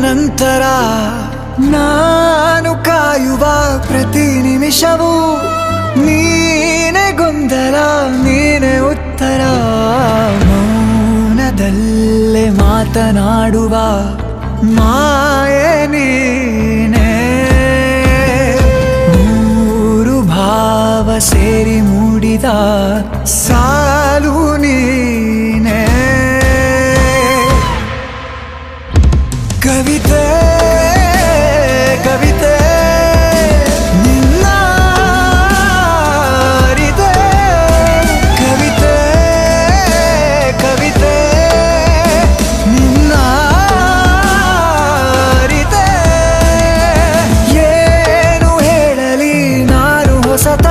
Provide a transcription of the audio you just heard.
ನಂತರ ನಾನು ಕಾಯುವ ಪ್ರತಿ ನಿಮಿಷವೂ ನೀನೆ ಗೊಂದಲ ನೀನೆ ಉತ್ತರ ಮೌನದಲ್ಲೇ ಮಾತನಾಡುವ ಮಾಯೆ ನೀನೆ ಮೂರು ಭಾವ ಸೇರಿ ಮೂಡಿದ ಸಾಲು ನೀನೆ ಕವಿತೆ ಕವಿತೆ ನಿನ್ನ ಅರಿತೆ ಕವಿತೆ ಕವಿತೆ ನಿನ್ನ ಅರಿತೆ ಏನು ಹೇಳಲಿ ನಾನು ಹೊಸತ